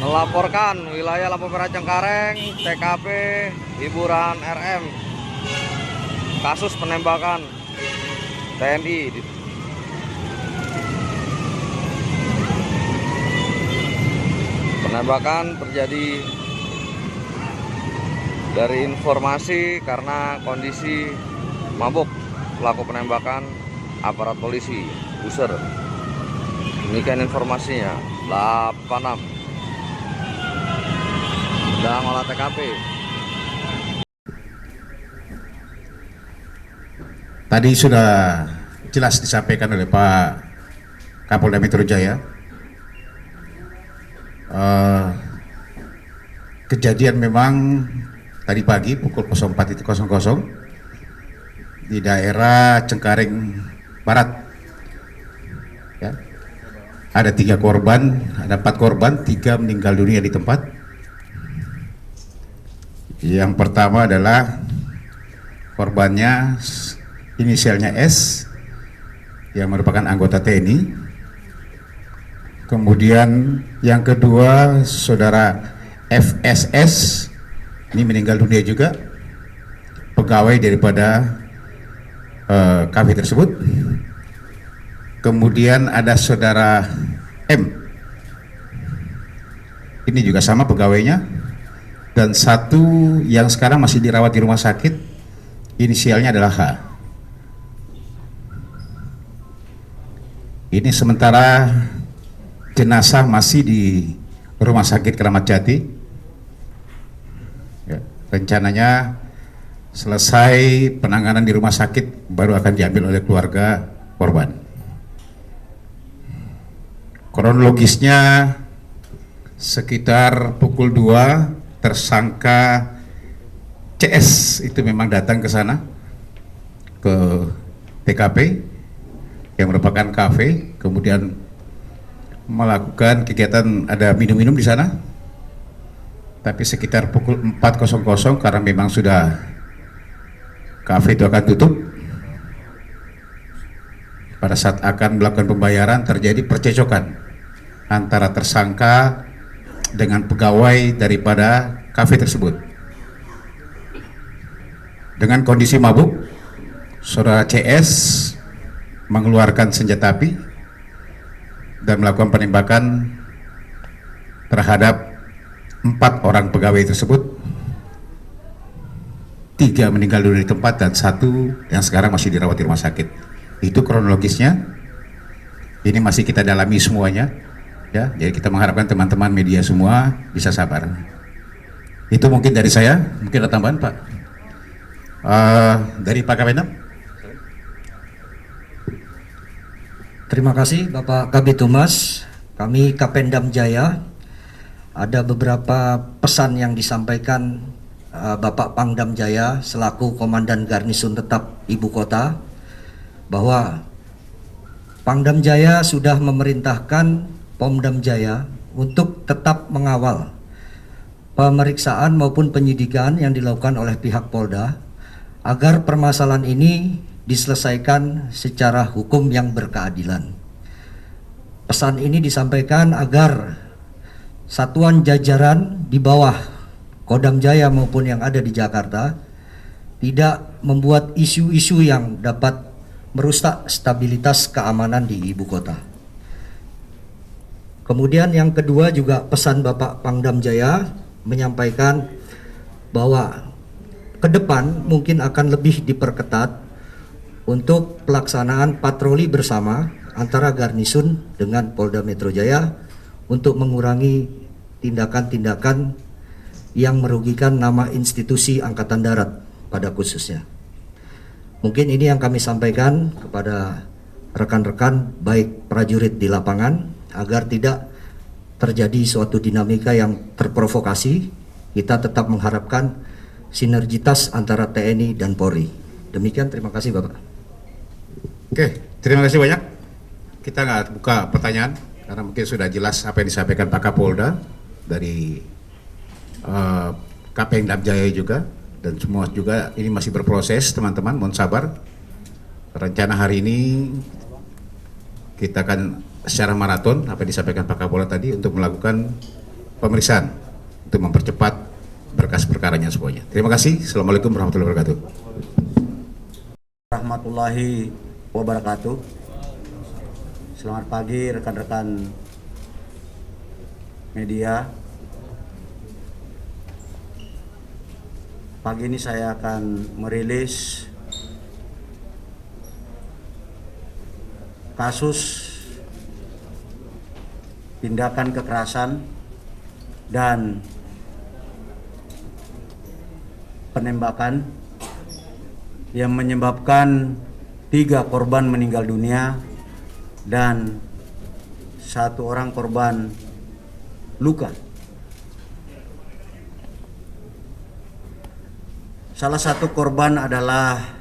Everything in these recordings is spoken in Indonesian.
melaporkan wilayah lampu merah Cengkareng, TKP hiburan RM, kasus penembakan TNI. Penembakan terjadi dari informasi karena kondisi mabuk pelaku penembakan aparat polisi user. Demikian informasinya. 86 sedang olah TKP. Tadi sudah jelas disampaikan oleh Pak Kapolda Metro Jaya. Kejadian memang tadi pagi pukul 04.00 di daerah Cengkareng Barat. Ya. Ada 3 korban, ada 4 korban, 3 meninggal dunia di tempat. Yang pertama adalah korbannya inisialnya S yang merupakan anggota TNI. Kemudian yang kedua saudara FSS, ini meninggal dunia juga, pegawai daripada kafe tersebut. Kemudian ada saudara M, ini juga sama pegawainya, dan satu yang sekarang masih dirawat di rumah sakit, inisialnya adalah H. Ini sementara jenazah masih di Rumah Sakit Keramat Jati. Ya, rencananya selesai penanganan di rumah sakit baru akan diambil oleh keluarga korban. Kronologisnya sekitar pukul 2 tersangka CS itu memang datang ke sana, ke TKP yang merupakan kafe, kemudian melakukan kegiatan, ada minum-minum di sana. Tapi sekitar pukul 4.00 karena memang sudah kafe itu akan tutup. Pada saat akan melakukan pembayaran terjadi percecokan antara tersangka dengan pegawai daripada kafe tersebut. Dengan kondisi mabuk, saudara CS mengeluarkan senjata api dan melakukan penembakan terhadap 4 orang pegawai tersebut. 3 meninggal dunia di tempat dan 1 yang sekarang masih dirawat di rumah sakit. Itu kronologisnya. Ini masih kita dalami semuanya, ya. Jadi kita mengharapkan teman-teman media semua bisa sabar. Itu mungkin dari saya. Mungkin ada tambahan, Pak. Dari Pak Kapendam. Terima kasih Bapak Kabid Humas. Kami Kapendam Jaya, ada beberapa pesan yang disampaikan Bapak Pangdam Jaya selaku Komandan Garnisun Tetap Ibu Kota, bahwa Pangdam Jaya sudah memerintahkan Pomdam Jaya untuk tetap mengawal pemeriksaan maupun penyidikan yang dilakukan oleh pihak Polda agar permasalahan ini diselesaikan secara hukum yang berkeadilan. Pesan ini disampaikan agar satuan jajaran di bawah Kodam Jaya maupun yang ada di Jakarta tidak membuat isu-isu yang dapat merusak stabilitas keamanan di ibu kota. Kemudian yang kedua juga pesan Bapak Pangdam Jaya menyampaikan bahwa ke depan mungkin akan lebih diperketat untuk pelaksanaan patroli bersama antara Garnisun dengan Polda Metro Jaya untuk mengurangi tindakan-tindakan yang merugikan nama institusi Angkatan Darat pada khususnya. Mungkin ini yang kami sampaikan kepada rekan-rekan baik prajurit di lapangan agar tidak terjadi suatu dinamika yang terprovokasi. Kita tetap mengharapkan sinergitas antara TNI dan Polri. Demikian, terima kasih Bapak. Oke, terima kasih banyak. Kita nggak buka pertanyaan karena mungkin sudah jelas apa yang disampaikan Pak Kapolda dari Kapendam Jaya juga. Dan semua juga ini masih berproses, teman-teman, mohon sabar. Rencana hari ini kita akan secara maraton apa yang disampaikan Pak Kapolda tadi untuk melakukan pemeriksaan untuk mempercepat berkas perkaranya semuanya. Terima kasih. Assalamualaikum warahmatullahi wabarakatuh. Warahmatullahi wabarakatuh. Selamat pagi rekan-rekan media. Pagi ini saya akan merilis kasus tindakan kekerasan dan penembakan yang menyebabkan 3 korban meninggal dunia dan 1 orang korban luka. Salah satu korban adalah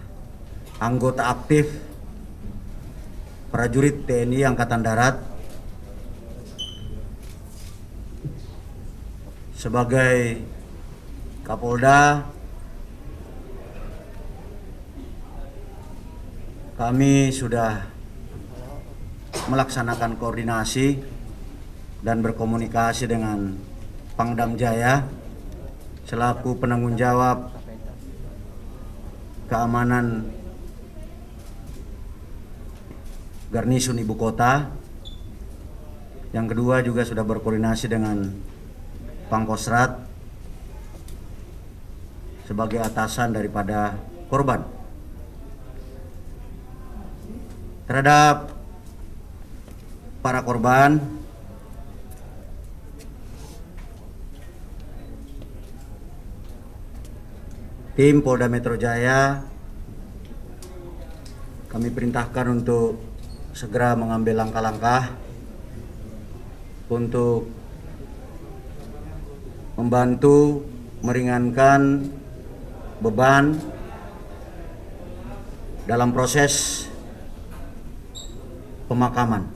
anggota aktif prajurit TNI Angkatan Darat. Sebagai Kapolda, kami sudah melaksanakan koordinasi dan berkomunikasi dengan Pangdam Jaya selaku penanggung jawab keamanan Garnisun Ibu Kota. Yang kedua juga sudah berkoordinasi dengan Pangkostrat sebagai atasan daripada korban. Terhadap para korban, tim Polda Metro Jaya kami perintahkan untuk segera mengambil langkah-langkah untuk membantu meringankan beban dalam proses pemakaman.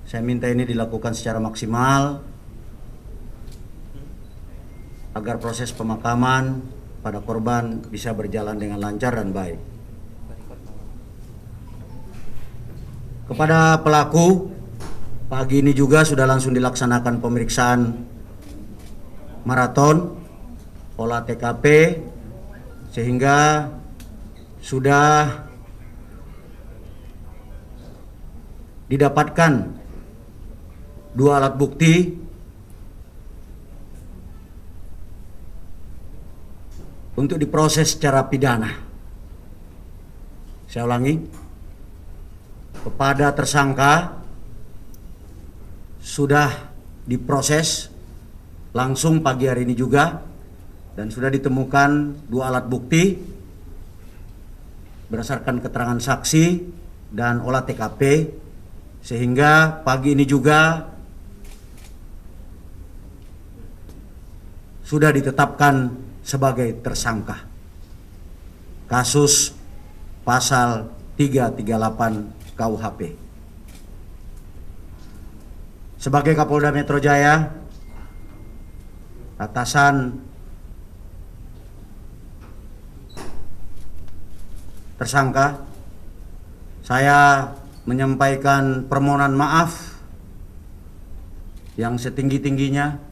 Saya minta ini dilakukan secara maksimal agar proses pemakaman pada korban bisa berjalan dengan lancar dan baik. Kepada pelaku, pagi ini juga sudah langsung dilaksanakan pemeriksaan maraton, olah TKP, sehingga sudah didapatkan 2 alat bukti untuk diproses secara pidana. Saya ulangi, kepada tersangka sudah diproses langsung pagi hari ini juga dan sudah ditemukan 2 alat bukti berdasarkan keterangan saksi dan olah TKP, sehingga pagi ini juga sudah ditetapkan sebagai tersangka kasus pasal 338 KUHP. Sebagai Kapolda Metro Jaya, atasan tersangka, saya menyampaikan permohonan maaf yang setinggi-tingginya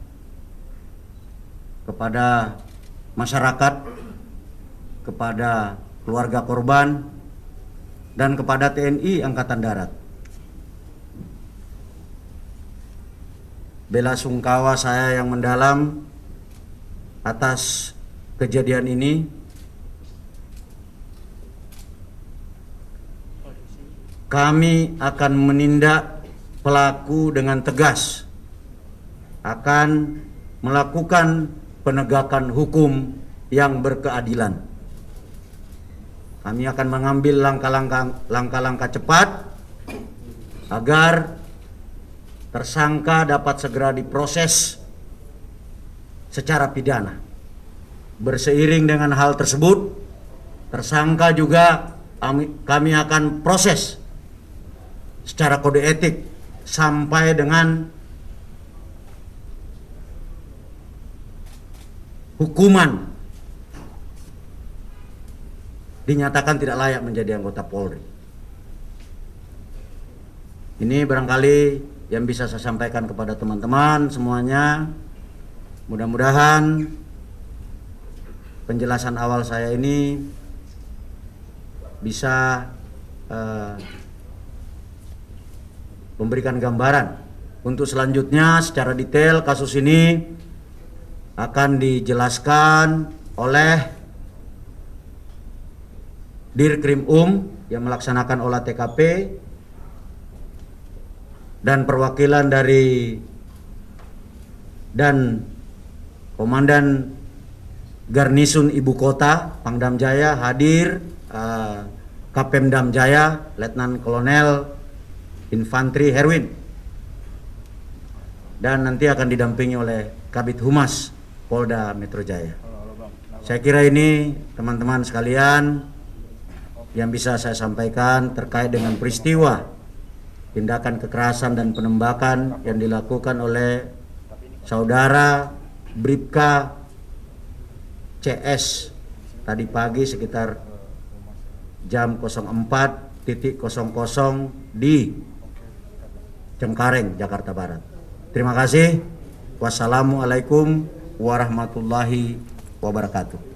kepada masyarakat, kepada keluarga korban, dan kepada TNI Angkatan Darat. Bela sungkawa saya yang mendalam atas kejadian ini. Kami akan menindak pelaku dengan tegas, akan melakukan penegakan hukum yang berkeadilan. Kami akan mengambil langkah-langkah cepat agar tersangka dapat segera diproses secara pidana. Berseiring dengan hal tersebut, tersangka juga kami akan proses secara kode etik sampai dengan hukuman dinyatakan tidak layak menjadi anggota Polri. Ini barangkali yang bisa saya sampaikan kepada teman-teman semuanya. Mudah-mudahan penjelasan awal saya ini bisa memberikan gambaran. Untuk selanjutnya secara detail kasus ini akan dijelaskan oleh Dirkrim yang melaksanakan olah TKP dan perwakilan dari dan Komandan Garnisun Ibu Kota Pangdam Jaya hadir, Kapendam Jaya Letnan Kolonel Infantri Herwin, dan nanti akan didampingi oleh Kabid Humas Polda Metro Jaya. Saya kira ini teman-teman sekalian yang bisa saya sampaikan terkait dengan peristiwa tindakan kekerasan dan penembakan yang dilakukan oleh saudara Bribka CS tadi pagi sekitar jam 04.00 di Cengkareng, Jakarta Barat. Terima kasih. Wassalamualaikum warahmatullahi wabarakatuh.